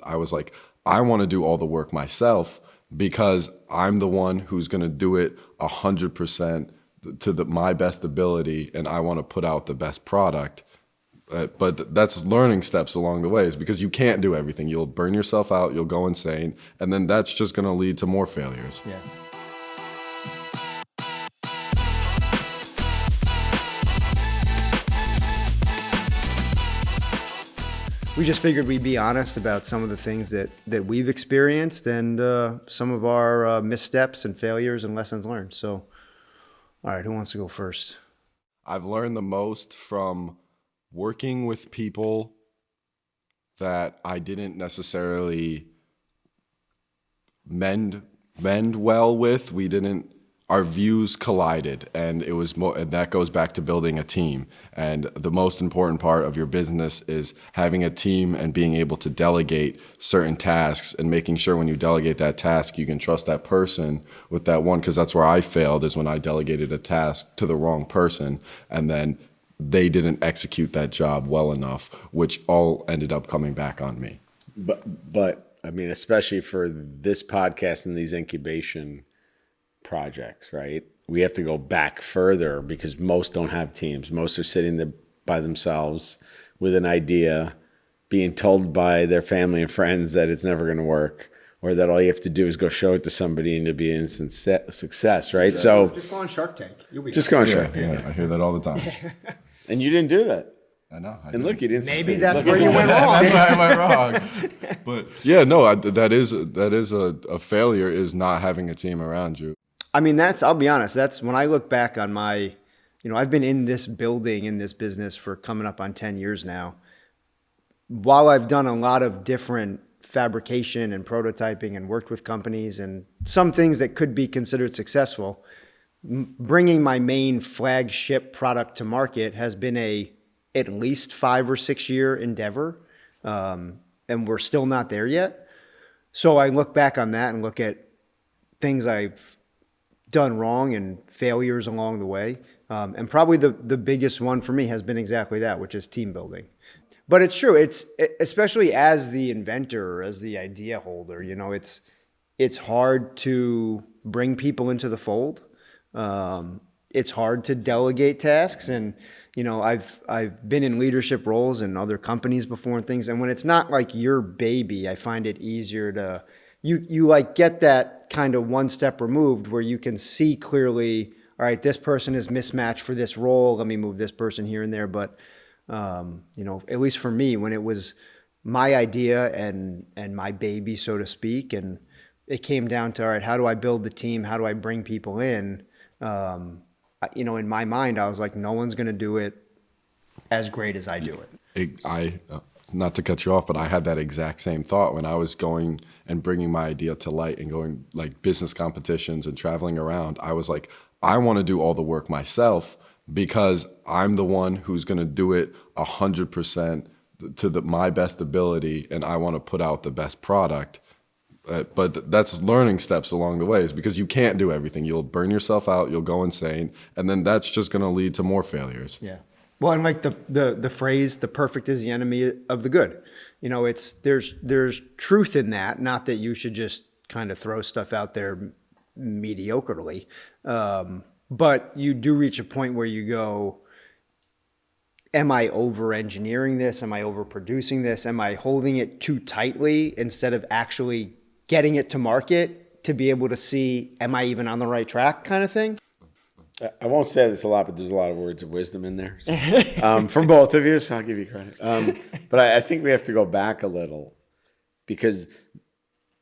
I was like, I want to do all the work myself because I'm the one who's going to do it 100% to my best ability, and I want to put out the best product. But that's learning steps along the way, is because you can't do everything. You'll burn yourself out, you'll go insane, and then that's just going to lead to more failures. Yeah. We just figured we'd be honest about some of the things that we've experienced and some of our missteps and failures and lessons learned. So, all right, who wants to go first? I've learned the most from working with people that I didn't necessarily mend well with. Our views collided, and it was more, and that goes back to building a team. And the most important part of your business is having a team and being able to delegate certain tasks, and making sure when you delegate that task, you can trust that person with that one. Because that's where I failed, is when I delegated a task to the wrong person, and then they didn't execute that job well enough, which all ended up coming back on me. But I mean, especially for this podcast and these incubation projects, right? We have to go back further because most don't have teams. Most are sitting there by themselves with an idea, being told by their family and friends that it's never going to work, or that all you have to do is go show it to somebody and it'll be an instant success, right? So just go on Shark Tank. You'll be just go on Shark Tank. Yeah, I hear that all the time. And you didn't do that. I know. And look, you didn't. Maybe that's where you went wrong. That's why I went wrong. But yeah, no, that is a failure, is not having a team around you. I mean, I'll be honest, that's when I look back on my, I've been in this building, in this business for coming up on 10 years now. While I've done a lot of different fabrication and prototyping and worked with companies and some things that could be considered successful, bringing my main flagship product to market has been at least 5 or 6 year endeavor. And we're still not there yet. So I look back on that and look at things I've done wrong and failures along the way. And probably the biggest one for me has been exactly that, which is team building. But it's true. It's especially as the inventor, or as the idea holder, it's hard to bring people into the fold. It's hard to delegate tasks. And, I've been in leadership roles in other companies before and things. And when it's not like your baby, I find it easier to, you like get that kind of one step removed where you can see clearly, all right, this person is mismatched for this role. Let me move this person here and there. But, at least for me, when it was my idea and my baby, so to speak, and it came down to, all right, how do I build the team? How do I bring people in? In my mind, I was like, no one's going to do it as great as I do it. Not to cut you off, but I had that exact same thought when I was going and bringing my idea to light and going like business competitions and traveling around. I was like, I want to do all the work myself because I'm the one who's going to do it 100% to my best ability, and I want to put out the best product. But that's learning steps along the way, is because you can't do everything. You'll burn yourself out, you'll go insane, and then that's just going to lead to more failures. Yeah. Well, and like the phrase, the perfect is the enemy of the good. There's truth in that. Not that you should just kind of throw stuff out there mediocrely. But you do reach a point where you go, am I over-engineering this? Am I overproducing this? Am I holding it too tightly instead of actually getting it to market to be able to see, am I even on the right track kind of thing? I won't say this a lot, but there's a lot of words of wisdom in there. So, from both of you, so I'll give you credit. But I think we have to go back a little, because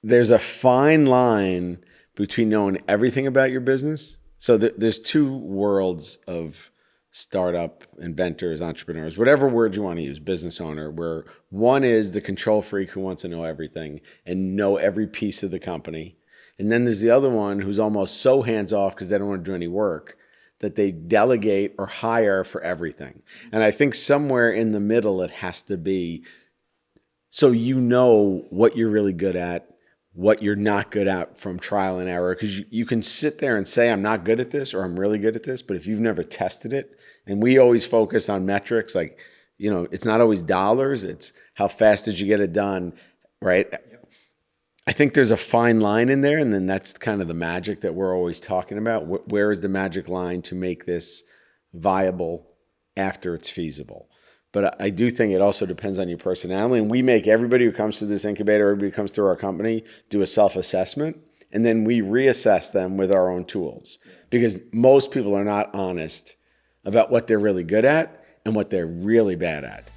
there's a fine line between knowing everything about your business. So there's two worlds of startup, inventors, entrepreneurs, whatever word you want to use, business owner, where one is the control freak who wants to know everything and know every piece of the company. And then there's the other one who's almost so hands-off because they don't want to do any work that they delegate or hire for everything. And I think somewhere in the middle it has to be, so you know what you're really good at, what you're not good at from trial and error. Because you can sit there and say, I'm not good at this or I'm really good at this, but if you've never tested it, and we always focus on metrics, like, it's not always dollars, it's how fast did you get it done, right? I think there's a fine line in there, and then that's kind of the magic that we're always talking about. Where is the magic line to make this viable after it's feasible? But I do think it also depends on your personality. And we make everybody who comes to this incubator, everybody who comes through our company, do a self-assessment. And then we reassess them with our own tools. Because most people are not honest about what they're really good at and what they're really bad at.